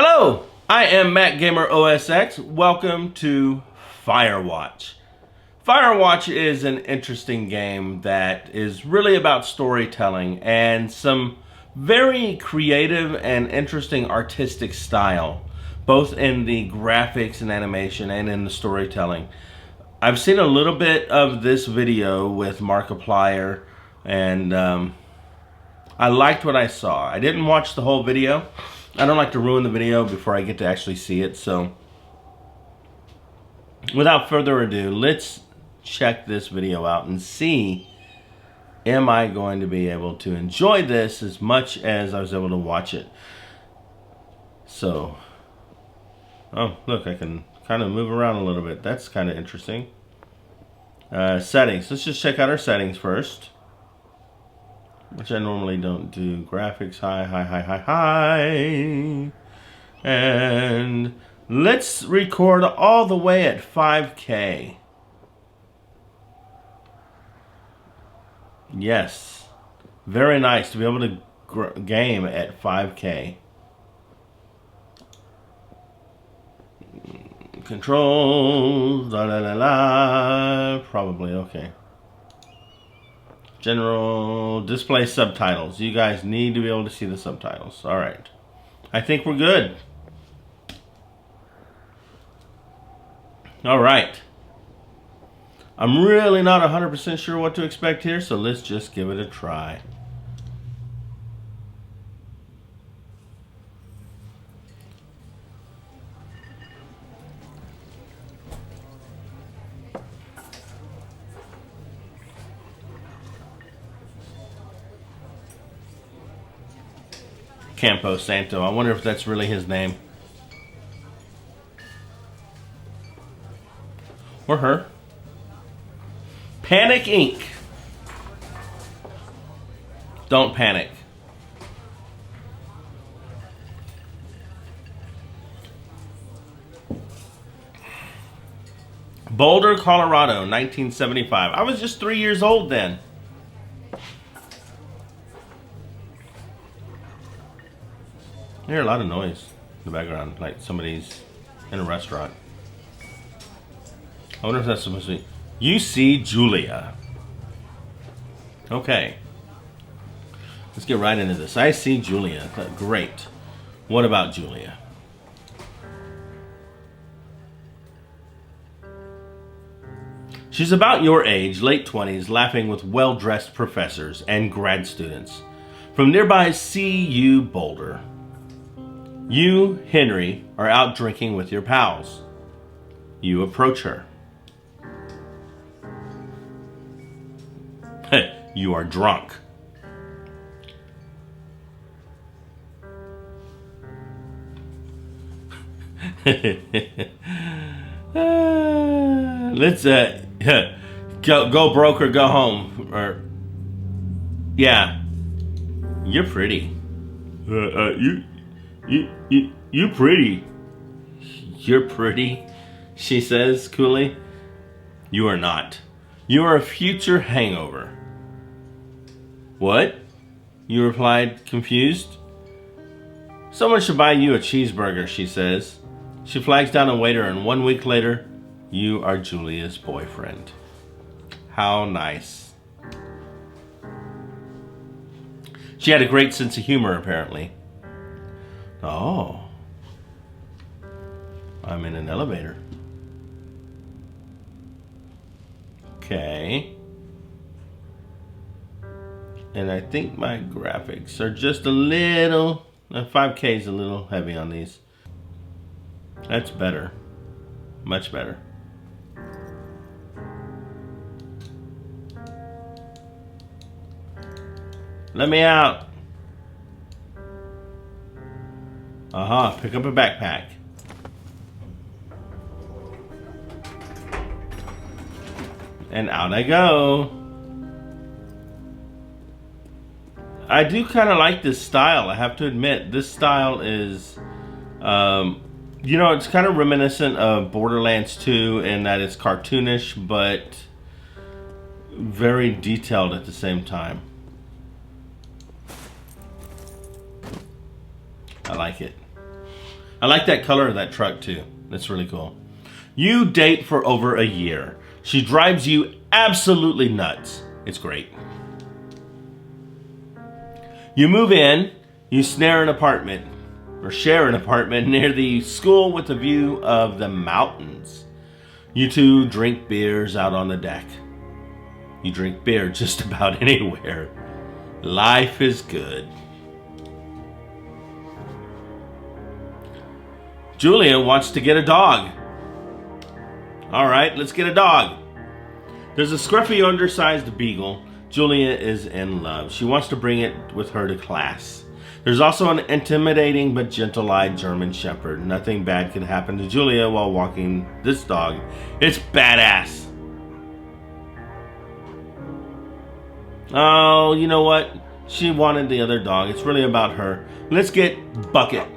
Hello, I am Matt Gamer OSX. Welcome to Firewatch. Firewatch is an interesting game that is really about storytelling and some very creative and interesting artistic style, both in the graphics and animation and in the storytelling. I've seen a little bit of this video with Markiplier, and I liked what I saw. I didn't watch the whole video. I don't like to ruin the video before I get to actually see it, so without further ado, let's check this video out and see, am I going to be able to enjoy this as much as I was able to watch it. So, oh look, I can kind of move around a little bit. That's kind of interesting. Settings, let's just check out our settings first, which I normally don't do. Graphics, high. And let's record all the way at 5K. Yes, very nice to be able to game at 5K. Controls, probably okay. General, display subtitles. You guys need to be able to see the subtitles. All right. I think we're good. All right. I'm really not 100% sure what to expect here, so let's just give it a try. Campo Santo. I wonder if that's really his name. Or her. Panic Inc. Don't panic. Boulder, Colorado, 1975. I was just 3 years old then. I hear a lot of noise in the background, like somebody's in a restaurant. I wonder if that's supposed to be... You see Julia. Okay. Let's get right into this. I see Julia. Great. What about Julia? She's about your age, late 20s, laughing with well-dressed professors and grad students from nearby CU Boulder. You, Henry, are out drinking with your pals. You approach her. You are drunk. Let's go broke or go home. Or yeah, you're pretty. You pretty. You're pretty, she says coolly. You are not. You are a future hangover. What? You replied, confused. Someone should buy you a cheeseburger, she says. She flags down a waiter, and 1 week later, you are Julia's boyfriend. How nice. She had a great sense of humor, apparently. Oh. I'm in an elevator. Okay. And I think my graphics are just a little... 5K is a little heavy on these. That's better. Much better. Let me out. Pick up a backpack. And out I go. I do kind of like this style, I have to admit. This style is, you know, it's kind of reminiscent of Borderlands 2 in that it's cartoonish, but very detailed at the same time. I like it. I like that color of that truck too. That's really cool. You date for over a year. She drives you absolutely nuts. It's great. You move in, you share an apartment near the school with a view of the mountains. You two drink beers out on the deck. You drink beer just about anywhere. Life is good. Julia wants to get a dog. All right, let's get a dog. There's a scruffy, undersized beagle. Julia is in love. She wants to bring it with her to class. There's also an intimidating but gentle-eyed German shepherd. Nothing bad can happen to Julia while walking this dog. It's badass. Oh, you know what? She wanted the other dog. It's really about her. Let's get Bucket.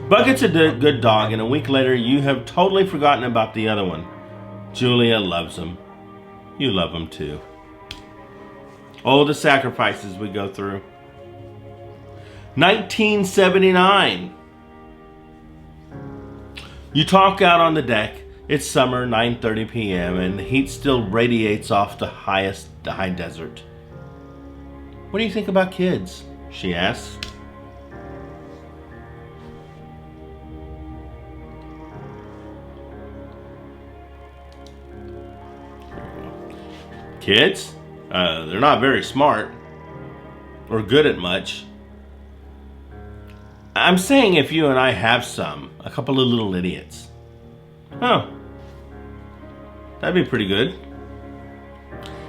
Bucket's a good dog, and a week later, you have totally forgotten about the other one. Julia loves him. You love him too. Oh, the sacrifices we go through. 1979. You talk out on the deck. It's summer, 9:30 p.m., and the heat still radiates off the high desert. What do you think about kids? She asks. Kids? They're not very smart or good at much. I'm saying if you and I have a couple of little idiots. Oh, that'd be pretty good.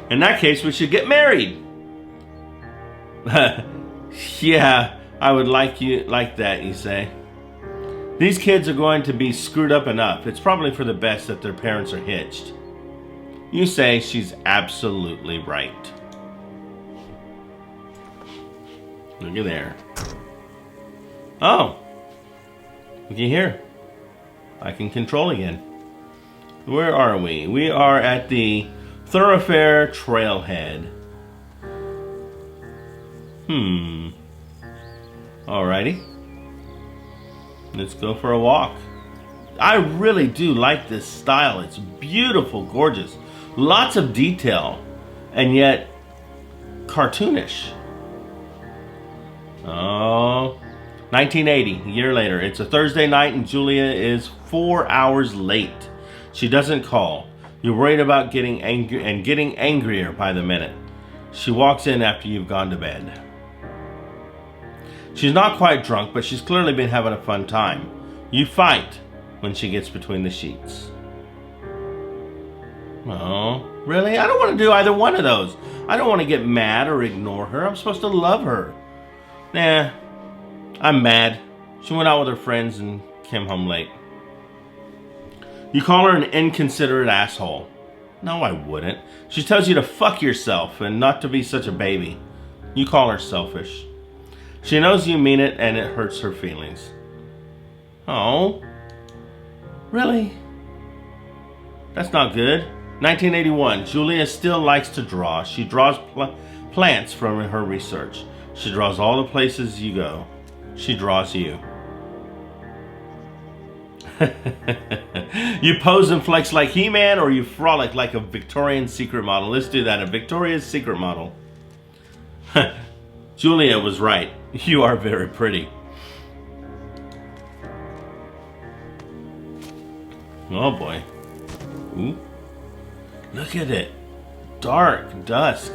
In that case, we should get married. Yeah, I would like that, you say. These kids are going to be screwed up enough. It's probably for the best that their parents are hitched. You say she's absolutely right. Look at there. Oh, looky here. I can control again. Where are we? We are at the Thoroughfare Trailhead. Alrighty. Let's go for a walk. I really do like this style. It's beautiful, gorgeous. Lots of detail, and yet cartoonish. Oh, 1980, a year later. It's a Thursday night and Julia is 4 hours late. She doesn't call. You're worried about getting angry and getting angrier by the minute. She walks in after you've gone to bed. She's not quite drunk, but she's clearly been having a fun time. You fight when she gets between the sheets. Oh, really? I don't want to do either one of those. I don't want to get mad or ignore her. I'm supposed to love her. Nah, I'm mad. She went out with her friends and came home late. You call her an inconsiderate asshole. No, I wouldn't. She tells you to fuck yourself and not to be such a baby. You call her selfish. She knows you mean it and it hurts her feelings. Oh, really? That's not good. 1981, Julia still likes to draw. She draws plants from her research. She draws all the places you go. She draws you. You pose and flex like He-Man, or you frolic like a Victorian Secret model. Let's do that, a Victoria's Secret model. Julia was right. You are very pretty. Oh boy. Ooh. Look at it. Dark dusk.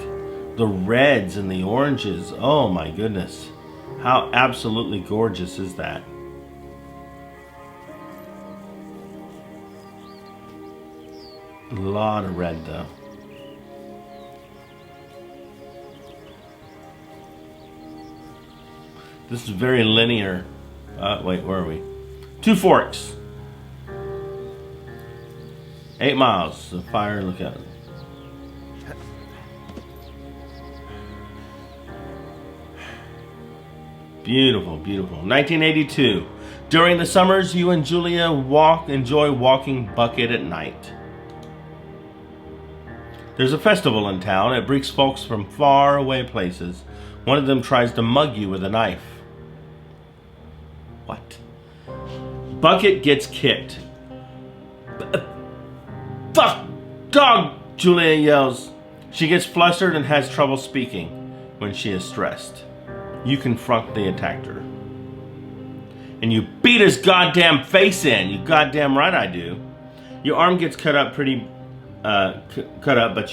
The reds and the oranges. Oh my goodness. How absolutely gorgeous is that? A lot of red though. This is very linear. Wait, where are we? Two Forks. 8 miles. The fire, look at it. Beautiful, beautiful. 1982. During the summers, you and Julia enjoy walking Bucket at night. There's a festival in town. It brings folks from far away places. One of them tries to mug you with a knife. What? Bucket gets kicked. Fuck! Dog! Julia yells. She gets flustered and has trouble speaking when she is stressed. You confront the attacker. And you beat his goddamn face in. You goddamn right I do. Your arm gets cut up but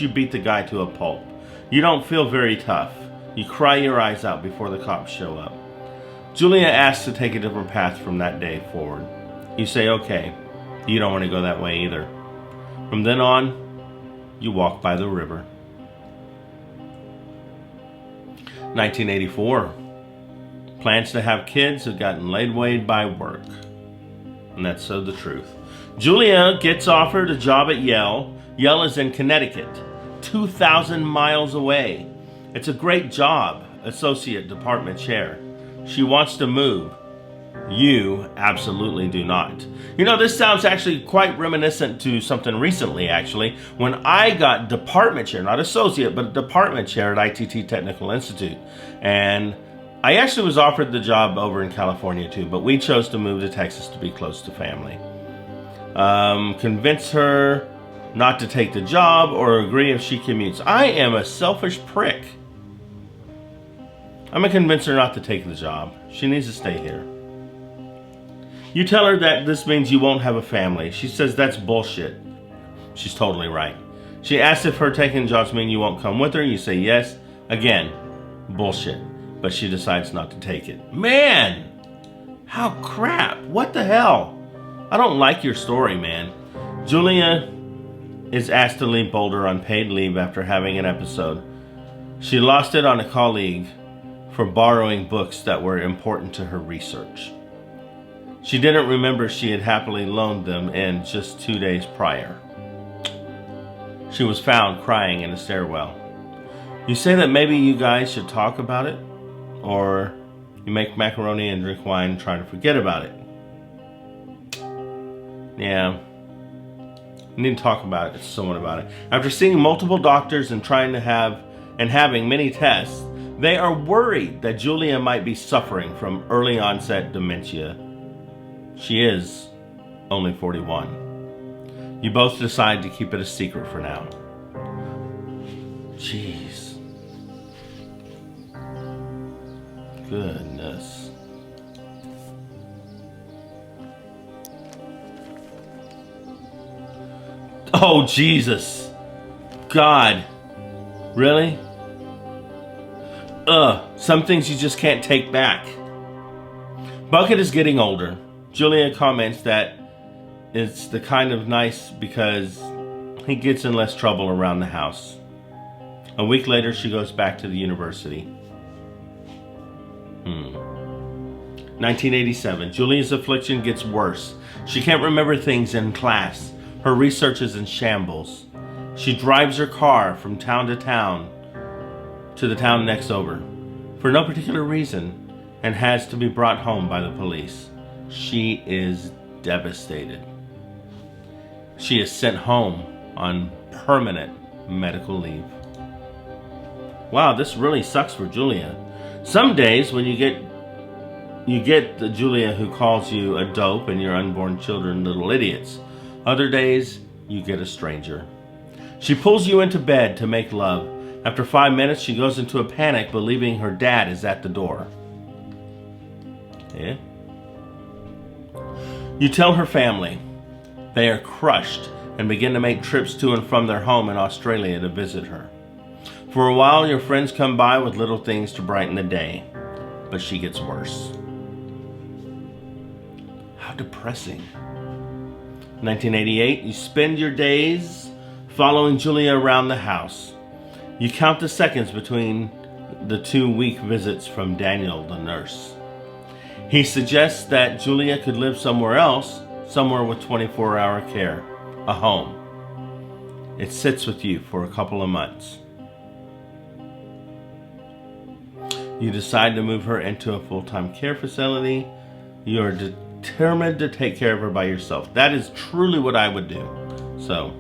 you beat the guy to a pulp. You don't feel very tough. You cry your eyes out before the cops show up. Julia asks to take a different path from that day forward. You say okay. You don't want to go that way either. From then on, you walk by the river. 1984. Plans to have kids have gotten laid waste by work. And that's so the truth. Julia gets offered a job at Yale. Yale is in Connecticut, 2,000 miles away. It's a great job, associate department chair. She wants to move. You absolutely do not. You know, this sounds actually quite reminiscent to something recently, actually, when I got department chair, not associate, but department chair at ITT Technical Institute. And I actually was offered the job over in California too, but we chose to move to Texas to be close to family. Convince her not to take the job or agree if she commutes. I am a selfish prick. I'm gonna convince her not to take the job. She needs to stay here. You tell her that this means you won't have a family. She says that's bullshit. She's totally right. She asks if her taking jobs mean you won't come with her. You say yes. Again, bullshit. But she decides not to take it. Man! How crap. What the hell? I don't like your story, man. Julia is asked to leave Boulder on paid leave after having an episode. She lost it on a colleague for borrowing books that were important to her research. She didn't remember she had happily loaned them in just 2 days prior. She was found crying in a stairwell. You say that maybe you guys should talk about it, or you make macaroni and drink wine and try to forget about it. Yeah, you need to talk about it to someone about it. After seeing multiple doctors and having many tests, they are worried that Julia might be suffering from early onset dementia. She is only 41. You both decide to keep it a secret for now. Jeez. Goodness. Oh, Jesus. God. Really? Some things you just can't take back. Bucket is getting older. Julia comments that it's the kind of nice because he gets in less trouble around the house. A week later, she goes back to the university. 1987. Julia's affliction gets worse. She can't remember things in class. Her research is in shambles. She drives her car from town to town to the town next over for no particular reason and has to be brought home by the police. She is devastated. She is sent home on permanent medical leave. Wow, this really sucks for Julia. Some days when you get the Julia who calls you a dope and your unborn children little idiots. Other days, you get a stranger. She pulls you into bed to make love. After 5 minutes, she goes into a panic, believing her dad is at the door. Yeah? You tell her family. They are crushed and begin to make trips to and from their home in Australia to visit her. For a while, your friends come by with little things to brighten the day, but she gets worse. How depressing. 1988, you spend your days following Julia around the house. You count the seconds between the 2-week visits from Daniel, the nurse. He suggests that Julia could live somewhere else, somewhere with 24-hour care, a home. It sits with you for a couple of months. You decide to move her into a full-time care facility. You are determined to take care of her by yourself. That is truly what I would do. So,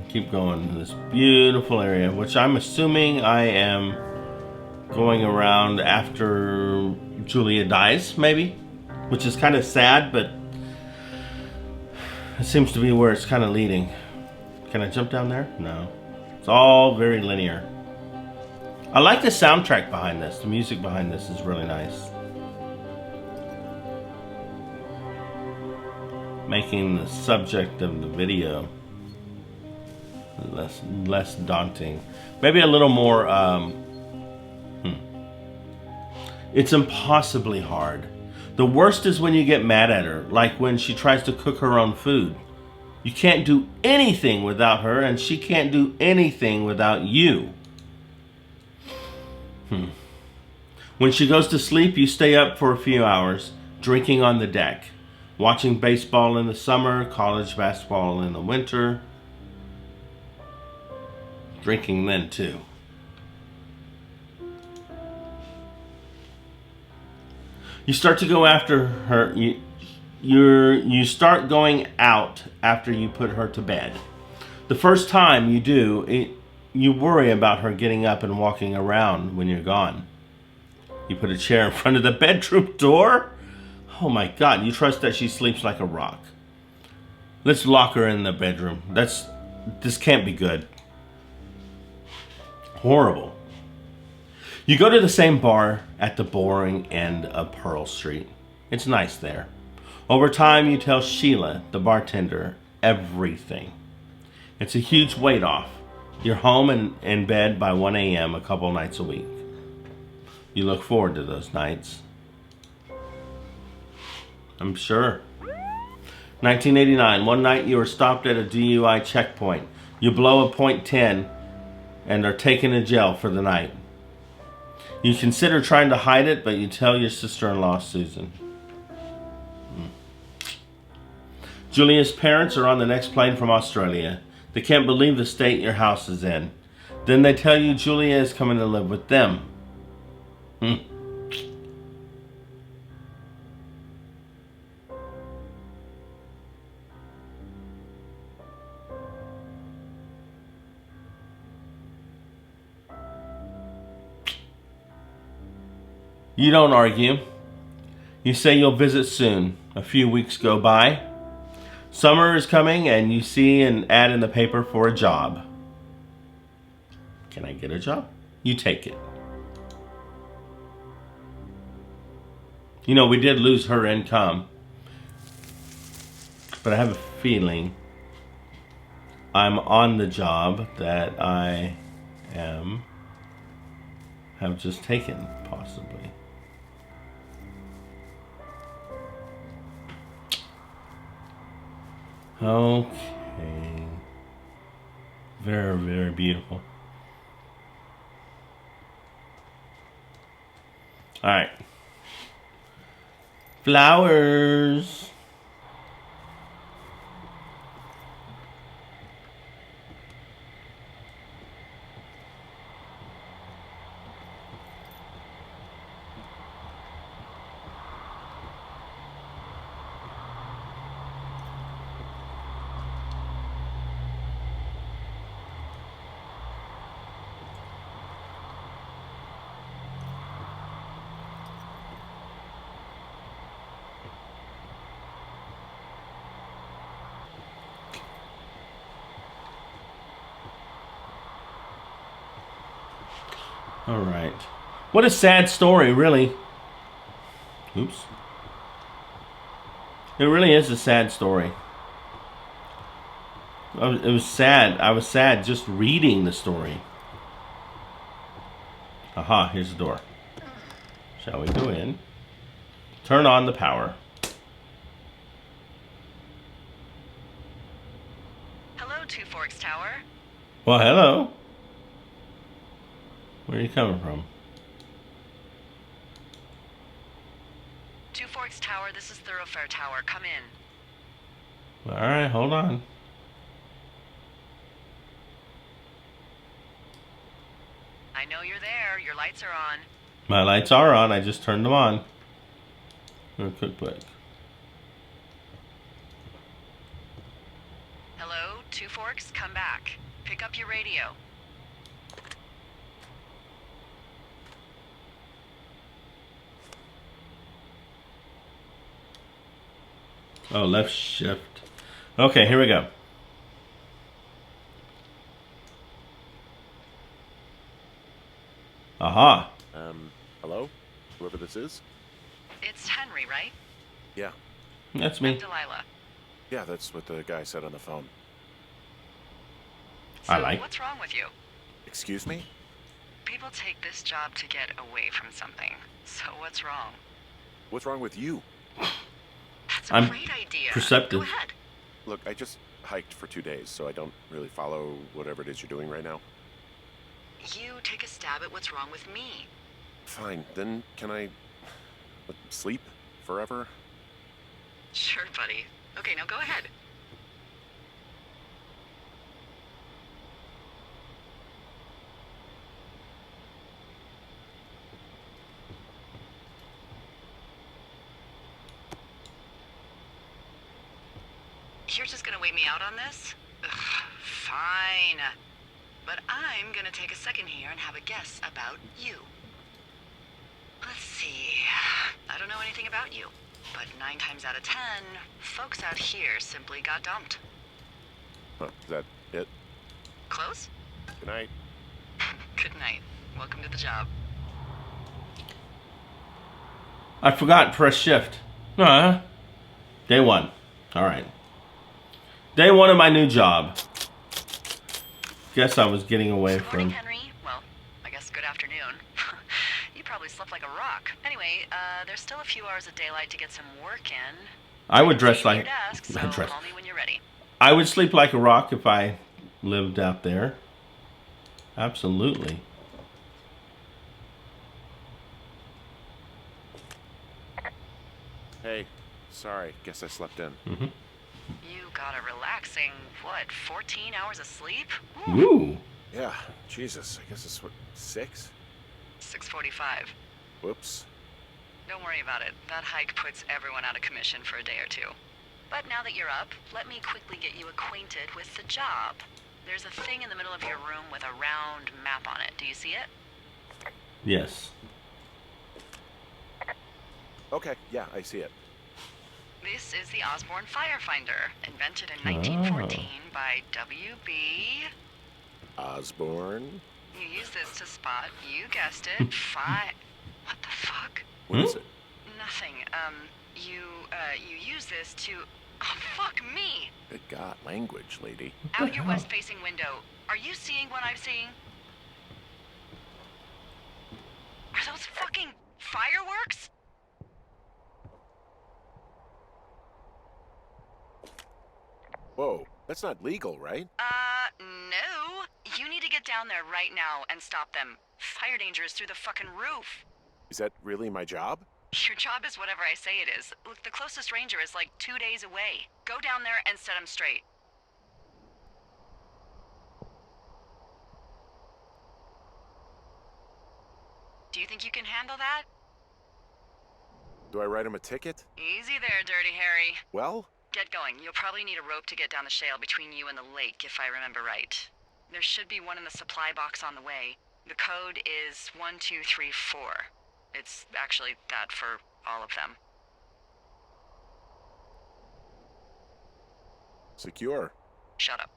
keep going to this beautiful area, which I'm assuming I am going around after Julia dies, maybe, which is kind of sad, but it seems to be where it's kind of leading. Can I jump down there? No. It's all very linear. I like the soundtrack behind this. The music behind this is really nice. Making the subject of the video less daunting. Maybe a little more, It's impossibly hard. The worst is when you get mad at her, like when she tries to cook her own food. You can't do anything without her, and she can't do anything without you. When she goes to sleep, you stay up for a few hours, drinking on the deck, watching baseball in the summer, college basketball in the winter. Drinking then too. You start to go after her. You start going out after you put her to bed. The first time you do, you worry about her getting up and walking around when you're gone. You put a chair in front of the bedroom door. Oh my God, you trust that she sleeps like a rock. Let's lock her in the bedroom. This can't be good. Horrible. You go to the same bar at the boring end of Pearl Street. It's nice there. Over time, you tell Sheila, the bartender, everything. It's a huge weight off. You're home and in bed by 1 a.m. a couple nights a week. You look forward to those nights. I'm sure. 1989, one night you were stopped at a DUI checkpoint. You blow a .10 and are taken to jail for the night. You consider trying to hide it, but you tell your sister-in-law, Susan. Julia's parents are on the next plane from Australia. They can't believe the state your house is in. Then they tell you Julia is coming to live with them. You don't argue. You say you'll visit soon. A few weeks go by. Summer is coming and you see an ad in the paper for a job. Can I get a job? You take it. You know, we did lose her income. But I have a feeling I'm on the job that I have just taken, possibly. Okay. Very, very beautiful. All right. Flowers. All right. What a sad story, really. Oops. It really is a sad story. It was sad. I was sad just reading the story. Aha, here's the door. Shall we go in? Turn on the power. Hello, Two Forks Tower. Well, hello. Where are you coming from? Two Forks Tower, this is Thoroughfare Tower. Come in. All right, hold on. I know you're there. Your lights are on. My lights are on. I just turned them on. Quick. Hello, Two Forks, come back. Pick up your radio. Oh, left shift. Okay, here we go. Aha. Hello? Whoever this is? It's Henry, right? Yeah. That's I'm me. Delilah. Yeah, that's what the guy said on the phone. So, I like. what's wrong with you? Excuse me? People take this job to get away from something. So, what's wrong? What's wrong with you? That's a I'm great idea. perceptive. Go ahead. Look, I just hiked for 2 days, so I don't really follow whatever it is you're doing right now. You take a stab at what's wrong with me. Fine, then can I sleep forever? Sure, buddy. Okay, now go ahead. You're just gonna wait me out on this? Ugh, fine. But I'm gonna take a second here and have a guess about you. Let's see. I don't know anything about you, but 9 times out of 10, folks out here simply got dumped. Huh, is that it? Close? Good night. Good night. Welcome to the job. I forgot press shift. Day 1. All right. Day 1 of my new job. Guess I was getting away Good morning, from... Henry. Well, I guess good afternoon. You probably slept like a rock. Anyway, there's still a few hours of daylight to get some work in. I would dress Leave your like... desk, so call me when you're ready. I would sleep like a rock if I lived out there. Absolutely. Hey, sorry, guess I slept in. You got a relaxing, 14 hours of sleep? Ooh. Yeah, Jesus, I guess it's what, 6? 6:45. Whoops. Don't worry about it. That hike puts everyone out of commission for a day or two. But now that you're up, let me quickly get you acquainted with the job. There's a thing in the middle of your room with a round map on it. Do you see it? Yes. Okay, yeah, I see it. This is the Osborne Firefinder, invented in 1914 by W.B. Osborne? You use this to spot, you guessed it, What the fuck? What is it? Nothing. You use this to... Oh, fuck me! Good God, language, lady. Out your west-facing window. Are you seeing what I'm seeing? Are those fucking fireworks? Whoa, that's not legal, right? No. You need to get down there right now and stop them. Fire danger is through the fucking roof. Is that really my job? Your job is whatever I say it is. Look, the closest ranger is like 2 days away. Go down there and set him straight. Do you think you can handle that? Do I write him a ticket? Easy there, Dirty Harry. Well? Get going. You'll probably need a rope to get down the shale between you and the lake, if I remember right. There should be one in the supply box on the way. The code is 1234. It's actually that for all of them. Secure. Shut up.